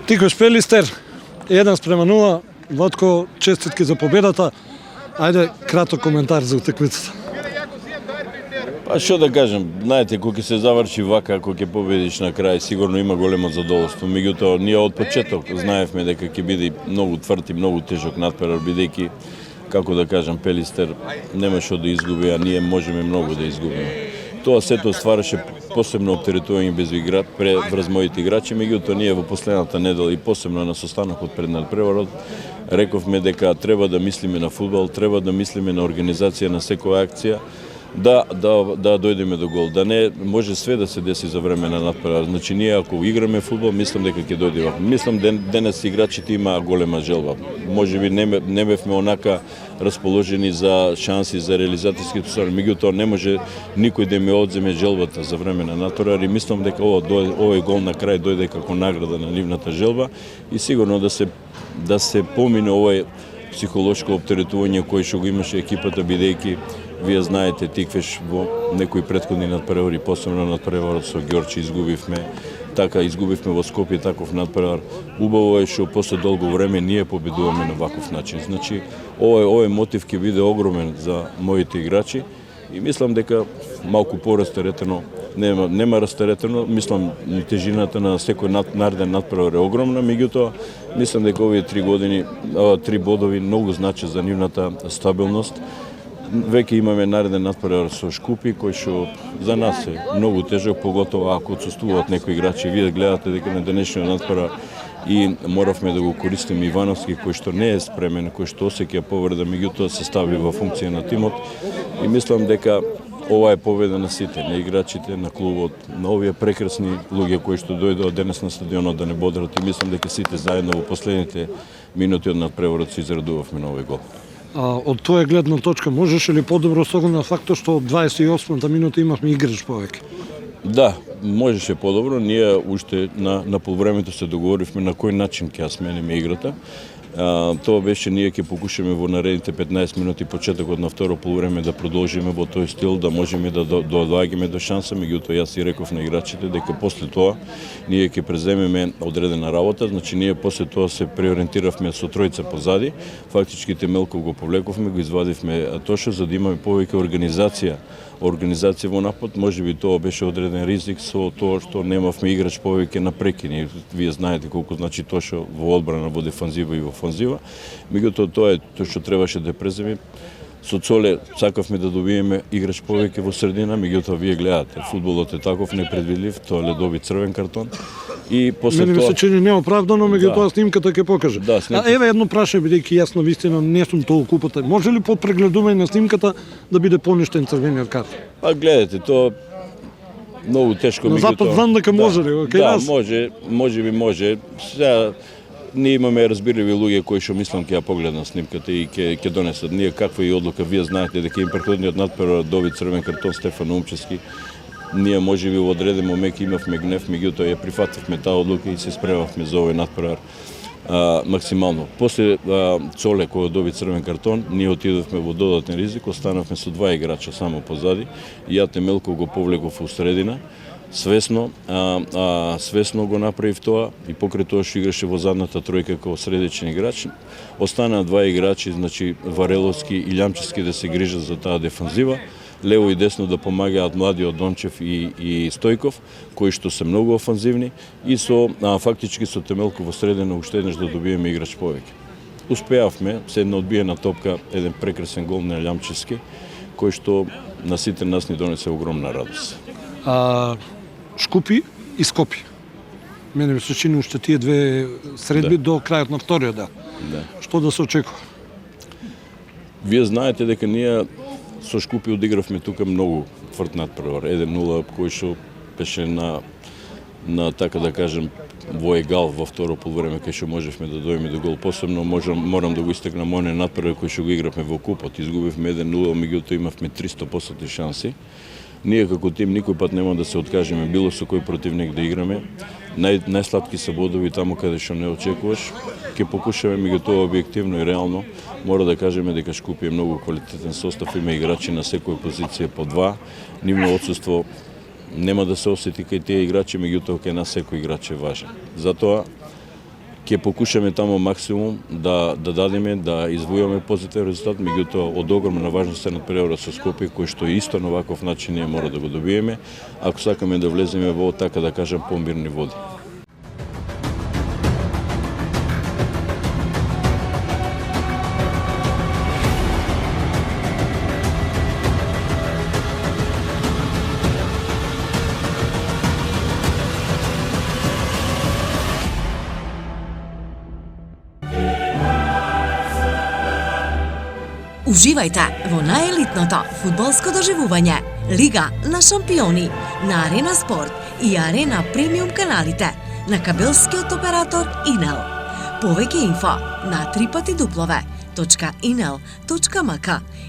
Тикош Пелистер, 1:0. Вотко, честитки за победата. Ајде, краток коментар за утекмицата. Па што да кажем, знаете, кога се заврши вака, кога ќе победиш на крај, сигурно има големо задоволство. Меѓутоа, ние од почеток знаевме дека ќе биде многу тврд и многу тежок натпревар, бидејќи, како да кажем, Пелистер нема што да изгуби, а ние можеме многу да изгубиме. Тоа сето ствараше посебно оптеретување без игра врз моите играчи, меѓутоа ние во последната недела и посебно на состанокот пред надпреварот рековме дека треба да мислиме на фудбал, треба да мислиме на организација на секоја акција, да дојдеме до гол, да не може све да се деси за време на надпревар. Значи ние ако играме фудбал, мислам дека ќе дојде. Мислам денес играчите имаа голема желба. Можеби не бевме онака расположени за шанси за реализацијски ствари, меѓутоа не може никој да ми одземе желбата за време на надпревар и мислам дека овој гол на крај дојде како награда на нивната желба и сигурно да се помине овој психолошко оптеретување кој што го имаше екипата, бидејќи вие знаете, тиквеш во некои претходни надпревари, посебно надпреварот со Ѓорче изгубивме, така изгубивме во Скопје таков надпревар. Убаво е што после долго време ние победуваме на ваков начин. Значи, овој мотив ќе биде огромен за моите играчи и мислам дека малку порастеретено, нема растеретено, мислам тежината на секој нареден надпревар е огромна, меѓутоа мислам дека овие 3 бодови многу значат за нивната стабилност. Веќе имаме нареден надпревар со Шкупи, кој што за нас е многу тежок, поготово ако отсуствуваат некои играчи. Вие гледате дека на денешниот надпревар и моравме да го користиме Ивановски, кој што не е спремен, кој што осеќа повреда, меѓутоа се стави во функција на тимот. И мислам дека ова е победа на сите, на играчите, на клубот, на овие прекрасни луѓе кои што дојдоа денес на стадионот да не бодрат и мислам дека сите заедно во последните минути од надпреварот се израдувавме на овој гол. Од твоја гледна точка, можеше ли подобро с оглед на фактот што од 28-та минута имавме играч повеќе? Да, можеше подобро. Ние уште на полувремето се договоривме на кој начин ќе ја смениме играта. Тоа беше ние ќе покушаме во наредните 15 минути почетокот на второ полувреме да продолжиме во тој стил, да можеме да доаѓаме до шанса, меѓутоа јас и реков на играчите дека после тоа ние ќе преземеме одредена работа, значи ние после тоа се преориентиравме со тројца позади, фактички Темелков го повлековме, го извадивме Тошо за да имаме повеќе организација во напад. Можеби тоа беше одреден ризик со тоа што немавме играч повеќе на прекини. Вие знаете колку значи Тошо во одбрана, во дефанзива и во офанзива. Меѓутоа тоа е тоа што требаше да преземе. Со Цоле сакавме да добиеме играч повеќе во средина, меѓутоа вие гледате, фудбалот е таков непредвидлив, тоа доби црвен картон. И после Мене тоа ми се чини неоправдано, меѓутоа снимката ќе покаже. Да, Еве едно прашање, бидејќи јас навистина не сум толку упатен. Може ли по прегледување на снимката да биде поништен црвениот картон? Па гледате, тоа многу тешко На запад знам дека може ли, кај да, нас? може. Сега ние имаме разбирливи луѓе кои што мислам ќе ја погледнат снимката и ќе донесат. Ние каква и одлука, вие знаете дека им претходниот надпревар доби црвен картон Стефан Умчевски. Ние можеби во одреден момент имавме гнев, меѓутоа ја прифативме таа одлука и се спремавме за овој надпревар максимално. После Цоле кој доби црвен картон, ние отидовме во додатен ризик, останавме со 2 играча само позади. Ја Темелков го повлеков у средина. Свесно го направив тоа и покрај тоа што играше во задната тројка како средичен играч, останаа 2 играчи, значи Вареловски и Лјамчевски да се грижат за таа дефанзива, лево и десно да помагаат младиот Дончев и Стојков, кои што се многу офанзивни и фактички со Темелков во средина уште еднаш да добиеме играч повеќе. Успеавме, се една одбиена топка, еден прекрасен гол на Лјамчевски, кој што на сите нас ни донесе огромна радост. Шкупи и Скопје. Мене ми се чини уште тие две средби до крајот на вториот дел. Да. Што да се очекува? Вие знаете дека ние со Шкупи одигравме тука многу тврд надпревар. 1:0 кој што беше на така да кажем во егал во второ полувреме кај што можевме да дојдеме до гол. Посебно морам да го истакнам оној надпревар кој што го игравме во купот. Изгубивме 1:0, меѓутоа имавме 300% шанси. Ние како тим никој пат нема да се откажеме било со кој противник да играме. Најслабки се бодови таму каде што не очекуваш. Ќе покушаме, меѓутоа објективно и реално мора да кажеме дека Шкупи е многу квалитетен состав, има играчи на секоја позиција по 2. Нивно отсуство нема да се осети кај тие играчи, меѓутоа кај нас секој играч е важен. Затоа ќе покушаме тамо максимум да дадеме, да извојуваме позитивен резултат, меѓутоа од огромна важност е надпреварот со Скопје, кој што исто на ваков начин ние мора да го добиеме, ако сакаме да влеземе во, така да кажам, помирни води. Уживајте во наjelitното фудбалско доживување Лига на шампиони на Арена Спорт и Арена Премиум каналите на кабелскиот оператор Инел. Повеќе инфо на www.inel.mk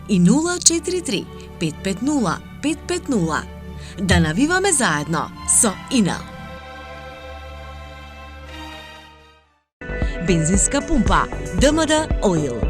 и 043 550 550. Да навиваме заедно со Инел. Бензинска пумпа ДМД Оил.